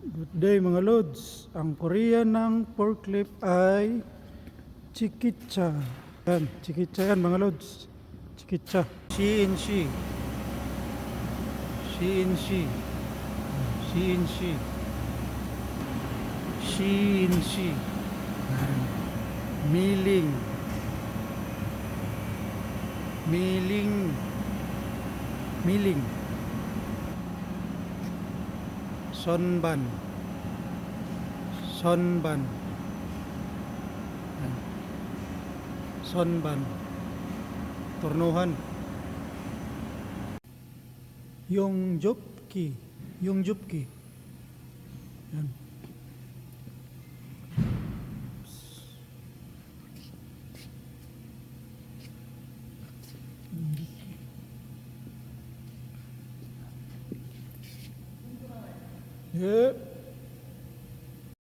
Good day mga lods. Ang Korean ng forklift ay Chikicha. Yan, Chikicha yan mga lods. Chikicha. CNC. CNC. CNC. CNC. Yan. Milling. Milling. Milling. Sonban. Sonban. Yan. Sonban. Tornuhan. Yung jopki. Yung jopki. Yan. Yep.